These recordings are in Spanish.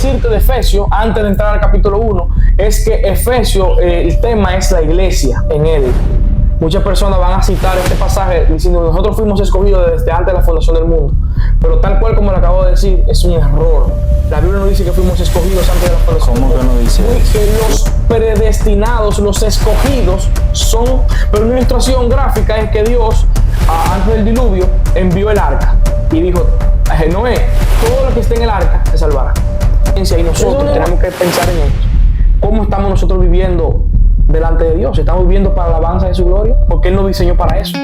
decirte de Efesios, antes de entrar al capítulo 1, es que Efesios, el tema es la iglesia en él. Muchas personas van a citar este pasaje diciendo que nosotros fuimos escogidos desde antes de la fundación del mundo. Pero tal cual como lo acabo de decir, es un error. La Biblia no dice que fuimos escogidos antes de la fundación del mundo. ¿Cómo que no dice eso? Que los predestinados, los escogidos son... Pero una ilustración gráfica es que Dios, antes del diluvio, envió el arca. Y dijo, Noé, todo lo que esté en el arca se salvará. Y nosotros tenemos que pensar en esto. ¿Cómo estamos nosotros viviendo delante de Dios? ¿Estamos viviendo para la alabanza de su gloria? Porque Él nos diseñó para eso.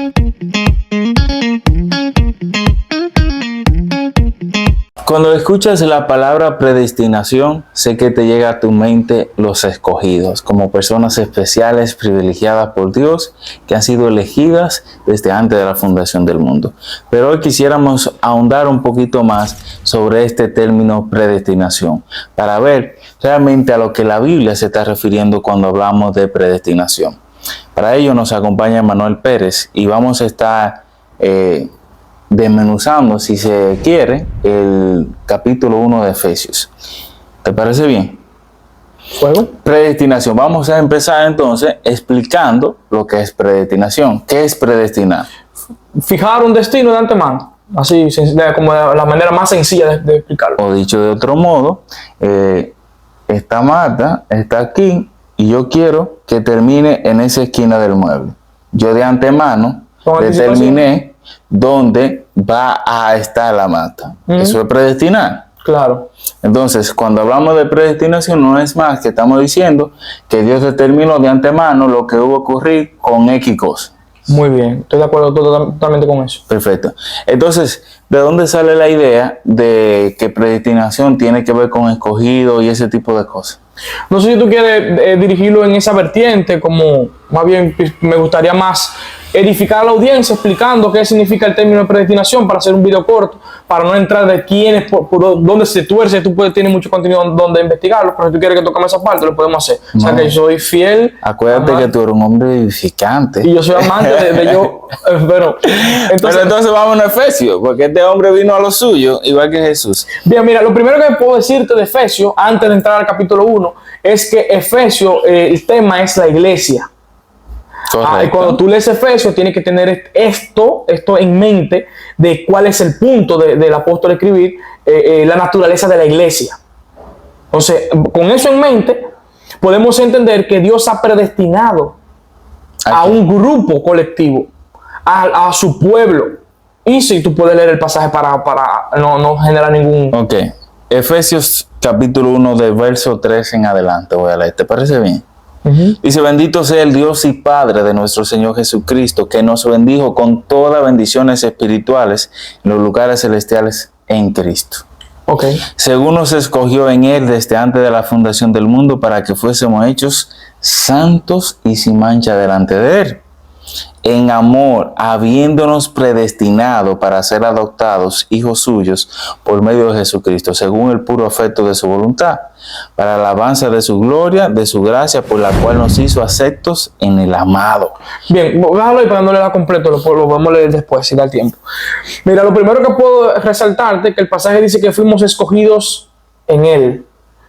Cuando escuchas la palabra predestinación, sé que te llega a tu mente los escogidos, como personas especiales, privilegiadas por Dios, que han sido elegidas desde antes de la fundación del mundo. Pero hoy quisiéramos ahondar un poquito más sobre este término predestinación, para ver realmente a lo que la Biblia se está refiriendo cuando hablamos de predestinación. Para ello nos acompaña Manuel Pérez y vamos a estar desmenuzando, si se quiere, el capítulo 1 de Efesios. ¿Te parece bien? ¿Fuego? Predestinación. Vamos a empezar entonces explicando lo que es predestinación. ¿Qué es predestinar? Fijar un destino de antemano. Así, como la manera más sencilla de explicarlo. O dicho de otro modo, esta Marta está aquí y yo quiero que termine en esa esquina del mueble. Yo de antemano determiné dónde va a estar la mata. Eso es predestinar. Claro. Entonces, cuando hablamos de predestinación, no es más que estamos diciendo que Dios determinó de antemano lo que hubo a ocurrir con X cosa. Muy bien, estoy de acuerdo totalmente con eso. Perfecto. Entonces, ¿de dónde sale la idea de que predestinación tiene que ver con escogido y ese tipo de cosas? No sé si tú quieres dirigirlo en esa vertiente, como más bien me gustaría más edificar a la audiencia explicando qué significa el término de predestinación para hacer un video corto, para no entrar de quiénes, por dónde se tuerce. Tú tienes mucho contenido donde investigarlo, pero si tú quieres que toquemos esa parte, lo podemos hacer. No. O sea que yo soy fiel. Acuérdate que tú eres un hombre edificante. Y yo soy amante de yo. Pero entonces vamos a Efesios, porque este hombre vino a lo suyo, igual que Jesús. Bien, mira, lo primero que puedo decirte de Efesios, antes de entrar al capítulo 1, es que Efesios, el tema es la iglesia. Y cuando tú lees Efesios, tienes que tener esto en mente de cuál es el punto del apóstol escribir la naturaleza de la iglesia. Entonces, con eso en mente, podemos entender que Dios ha predestinado a un grupo colectivo, a su pueblo. Y si tú puedes leer el pasaje para no generar ningún... Ok. Efesios capítulo 1 de verso 3 en adelante voy a leer. ¿Te parece bien? Dice, bendito sea el Dios y Padre de nuestro Señor Jesucristo, que nos bendijo con todas bendiciones espirituales en los lugares celestiales en Cristo. Según nos escogió en Él desde antes de la fundación del mundo para que fuésemos hechos santos y sin mancha delante de Él. En amor, habiéndonos predestinado para ser adoptados hijos suyos por medio de Jesucristo, según el puro afecto de su voluntad, para la alabanza de su gloria, de su gracia, por la cual nos hizo aceptos en el amado. Bien, déjalo ahí para no leerlo completo, lo podemos leer después, si da el tiempo. Mira, lo primero que puedo resaltarte es que el pasaje dice que fuimos escogidos en Él.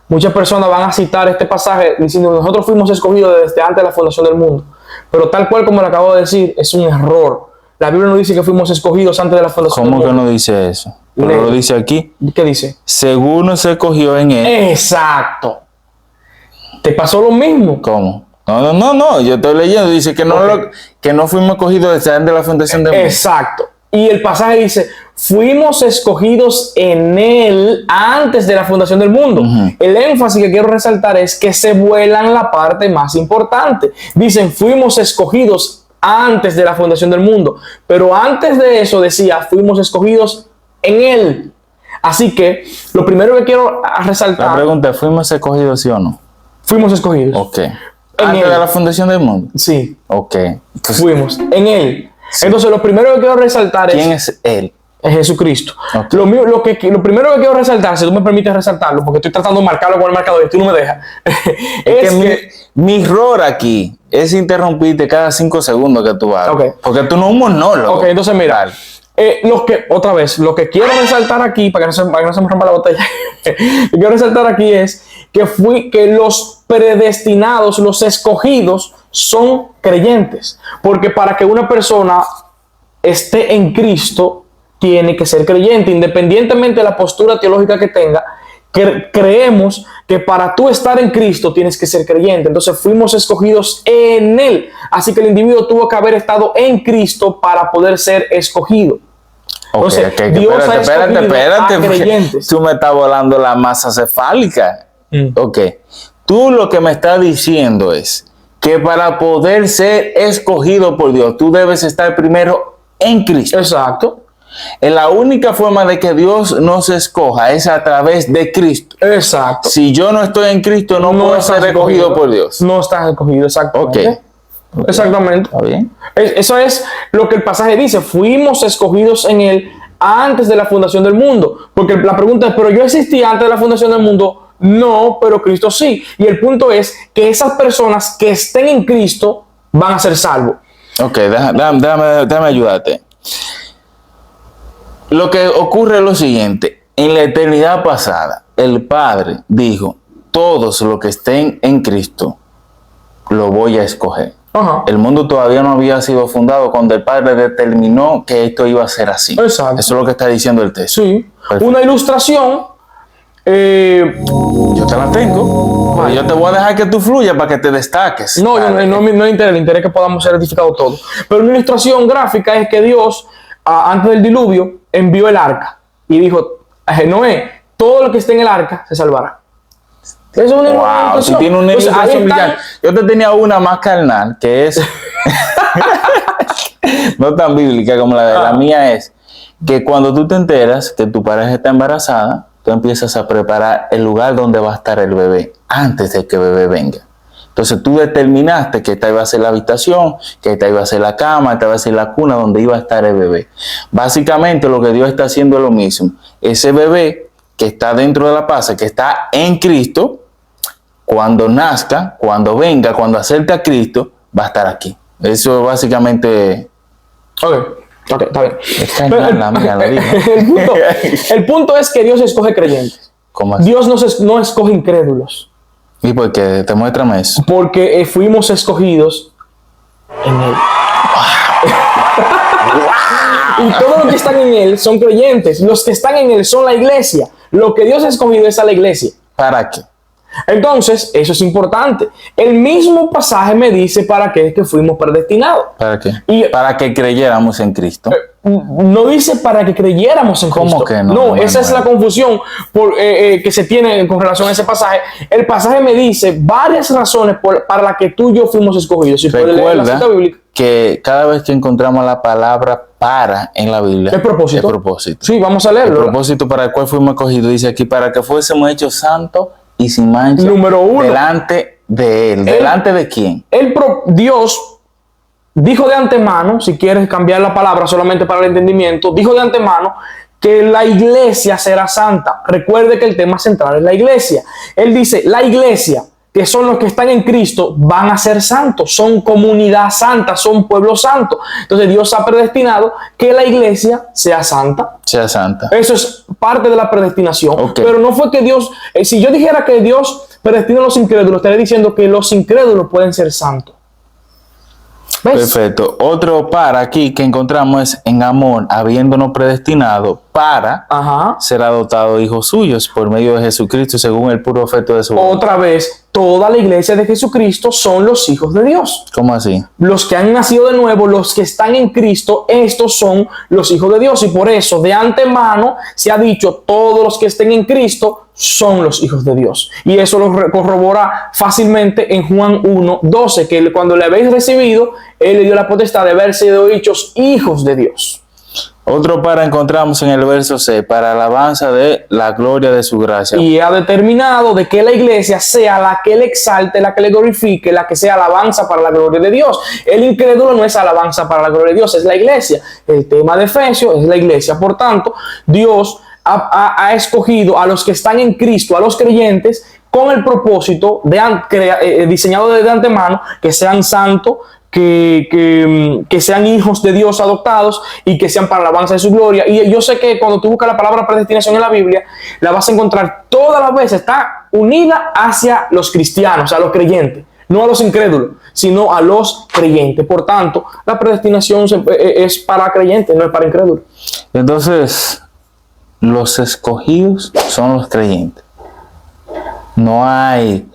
Muchas personas van a citar este pasaje diciendo que nosotros fuimos escogidos desde antes de la fundación del mundo. Pero tal cual como lo acabo de decir, es un error. La Biblia no dice que fuimos escogidos antes de la fundación del mundo. ¿Cómo que no dice eso? Pero lo dice aquí. ¿Qué dice? Según nos escogió en Él. Exacto. ¿Te pasó lo mismo? ¿Cómo? No. Yo estoy leyendo. Dice que no fuimos escogidos desde antes de la fundación del mundo. Exacto. Y el pasaje dice, fuimos escogidos en Él antes de la fundación del mundo. El énfasis que quiero resaltar es que se vuelan la parte más importante. Dicen, fuimos escogidos antes de la fundación del mundo. Pero antes de eso decía, fuimos escogidos en Él. Así que, lo primero que quiero resaltar... La pregunta es, ¿fuimos escogidos sí o no? Fuimos escogidos. Ok. ¿Antes de la fundación del mundo? Sí. Ok. Entonces, fuimos en Él. Sí. Entonces, lo primero que quiero resaltar ¿quién es Él? Es Jesucristo. Okay. Lo primero que quiero resaltar, si tú me permites resaltarlo, porque estoy tratando de marcarlo con el marcador y tú no me dejas, es que mi error aquí es interrumpirte cada 5 segundos que tú hagas. Porque tú no es un monólogo. Ok, entonces mira, Lo que quiero resaltar aquí, para que no se me rompa la botella, lo que quiero resaltar aquí es que los predestinados, los escogidos, son creyentes. Porque para que una persona esté en Cristo, tiene que ser creyente, independientemente de la postura teológica que tenga. Creemos que para tú estar en Cristo tienes que ser creyente. Entonces fuimos escogidos en Él. Así que el individuo tuvo que haber estado en Cristo para poder ser escogido. Entonces, Dios espérate, a creyentes. Tú me estás volando la masa cefálica. Ok. Tú lo que me estás diciendo es que para poder ser escogido por Dios, tú debes estar primero en Cristo. Exacto. La única forma de que Dios nos escoja es a través de Cristo. Exacto. Si yo no estoy en Cristo, no puedo ser escogido por Dios. No estás escogido, exactamente. Ok. Exactamente. ¿Está bien? Eso es lo que el pasaje dice. Fuimos escogidos en Él antes de la fundación del mundo. Porque la pregunta es, ¿pero yo existí antes de la fundación del mundo? No, pero Cristo sí. Y el punto es que esas personas que estén en Cristo van a ser salvos. Ok, déjame ayudarte. Lo que ocurre es lo siguiente. En la eternidad pasada, el Padre dijo, todos los que estén en Cristo, lo voy a escoger. Ajá. El mundo todavía no había sido fundado cuando el Padre determinó que esto iba a ser así. Exacto. Eso es lo que está diciendo el texto. Sí. Perfecto. Una ilustración. Yo te la tengo. Vale. Yo te voy a dejar que tú fluyas para que te destaques. No, no me interesa. El interés es que podamos ser edificados todos. Pero una ilustración gráfica es que Dios, antes del diluvio, envió el arca y dijo a Noé, todo lo que esté en el arca se salvará. Eso es una ilustración. Si tiene una ilustración yo te tenía una más carnal, que es no tan bíblica como la de la mía, es que cuando tú te enteras que tu pareja está embarazada, tú empiezas a preparar el lugar donde va a estar el bebé antes de que el bebé venga. Entonces tú determinaste que esta iba a ser la habitación, que esta iba a ser la cama, esta iba a ser la cuna donde iba a estar el bebé. Básicamente lo que Dios está haciendo es lo mismo. Ese bebé que está dentro de la panza, que está en Cristo, cuando nazca, cuando venga, cuando acerque a Cristo, va a estar aquí. Eso básicamente... Ok, está bien. Pero el punto es que Dios escoge creyentes. ¿Cómo así? Dios no escoge incrédulos. ¿Y por qué? Demuéstrame eso. Porque fuimos escogidos en Él. Y todos los que están en Él son creyentes. Los que están en Él son la iglesia. Lo que Dios ha escogido es a la iglesia. ¿Para qué? Entonces, eso es importante. El mismo pasaje me dice para qué es que fuimos predestinados. ¿Para qué? Para que creyéramos en Cristo. No dice para que creyéramos en Cristo. ¿Cómo que no? No, esa es la confusión que se tiene con relación a ese pasaje. El pasaje me dice varias razones para las que tú y yo fuimos escogidos. Si recuerda que cada vez que encontramos la palabra para en la Biblia, es propósito. Es propósito. Sí, vamos a leerlo. El propósito para el cual fuimos escogidos dice aquí, para que fuésemos hechos santos y sin mancha. Número uno. Delante de Él. ¿Delante de quién? Dios dijo de antemano, si quieres cambiar la palabra solamente para el entendimiento, dijo de antemano que la iglesia será santa. Recuerde que el tema central es la iglesia. Él dice, la iglesia, que son los que están en Cristo, van a ser santos, son comunidad santa, son pueblo santo. Entonces Dios ha predestinado que la iglesia sea santa. Sea santa. Eso es parte de la predestinación. Okay. Pero no fue que Dios, si yo dijera que Dios predestina a los incrédulos, estaría diciendo que los incrédulos pueden ser santos. ¿Ves? Perfecto. Otro para aquí que encontramos es en amor, habiéndonos predestinado para ser adoptados hijos suyos por medio de Jesucristo según el puro afecto de su voluntad. Otra vez, toda la iglesia de Jesucristo son los hijos de Dios. ¿Cómo así? Los que han nacido de nuevo, los que están en Cristo, estos son los hijos de Dios. Y por eso, de antemano, se ha dicho, todos los que estén en Cristo son los hijos de Dios. Y eso lo corrobora fácilmente en Juan 1:12, que cuando le habéis recibido, Él le dio la potestad de haber sido hechos hijos de Dios. Otro para encontramos en el verso 6, para alabanza de la gloria de su gracia. Y ha determinado de que la iglesia sea la que le exalte, la que le glorifique, la que sea alabanza para la gloria de Dios. El incrédulo no es alabanza para la gloria de Dios, es la iglesia. El tema de Efesios es la iglesia. Por tanto, Dios ha escogido a los que están en Cristo, a los creyentes, con el propósito diseñado de antemano, que sean santos, que sean hijos de Dios adoptados y que sean para la alabanza de su gloria. Y yo sé que cuando tú buscas la palabra predestinación en la Biblia, la vas a encontrar todas las veces, está unida hacia los cristianos, a los creyentes, no a los incrédulos, sino a los creyentes. Por tanto, la predestinación es para creyentes, no es para incrédulos. Entonces, los escogidos son los creyentes. No hay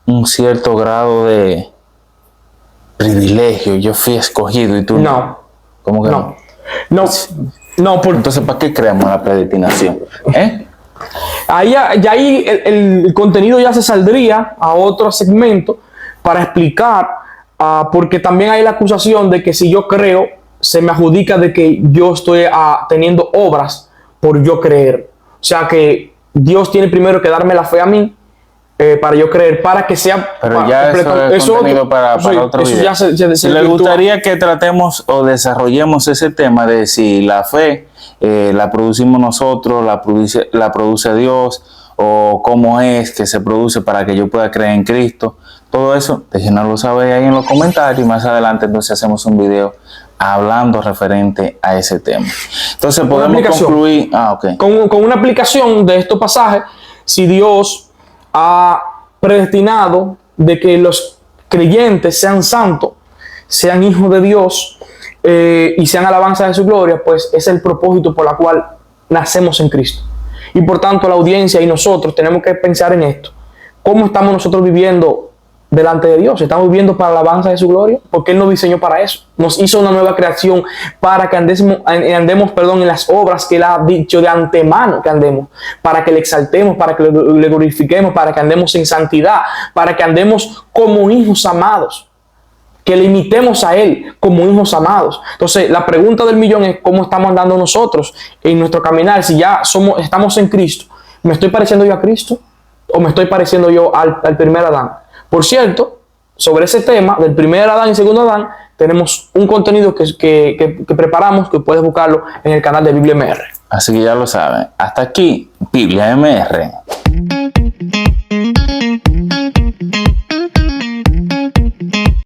un cierto grado de privilegio. Yo fui escogido y tú no. ¿Cómo que no? No. Entonces, ¿para qué creamos la predestinación? Ahí el contenido ya se saldría a otro segmento para explicar, porque también hay la acusación de que si yo creo, se me adjudica de que yo estoy teniendo obras por yo creer. O sea que Dios tiene primero que darme la fe a mí, para yo creer, para que sea... Pero ya eso es contenido para otro video. Ya se ¿Le gustaría que tratemos o desarrollemos ese tema de si la fe la producimos nosotros, la produce Dios, o cómo es que se produce para que yo pueda creer en Cristo? Todo eso, déjenoslo saber ahí en los comentarios y más adelante entonces hacemos un video hablando referente a ese tema. Entonces podemos concluir... Con una aplicación de estos pasajes, si Dios ha predestinado de que los creyentes sean santos, sean hijos de Dios y sean alabanza de su gloria, pues es el propósito por el cual nacemos en Cristo. Y por tanto la audiencia y nosotros tenemos que pensar en esto. ¿Cómo estamos nosotros viviendo delante de Dios? ¿Estamos viviendo para la alabanza de su gloria? Porque Él nos diseñó para eso. Nos hizo una nueva creación para que andemos en las obras que Él ha dicho de antemano que andemos, para que le exaltemos, para que le glorifiquemos, para que andemos en santidad, para que andemos como hijos amados, que le imitemos a Él como hijos amados. Entonces, la pregunta del millón es: ¿cómo estamos andando nosotros en nuestro caminar? Si ya estamos en Cristo, ¿me estoy pareciendo yo a Cristo o me estoy pareciendo yo al primer Adán? Por cierto, sobre ese tema del primer Adán y segundo Adán, tenemos un contenido que preparamos, que puedes buscarlo en el canal de Biblia MR. Así que ya lo saben. Hasta aquí, Biblia MR.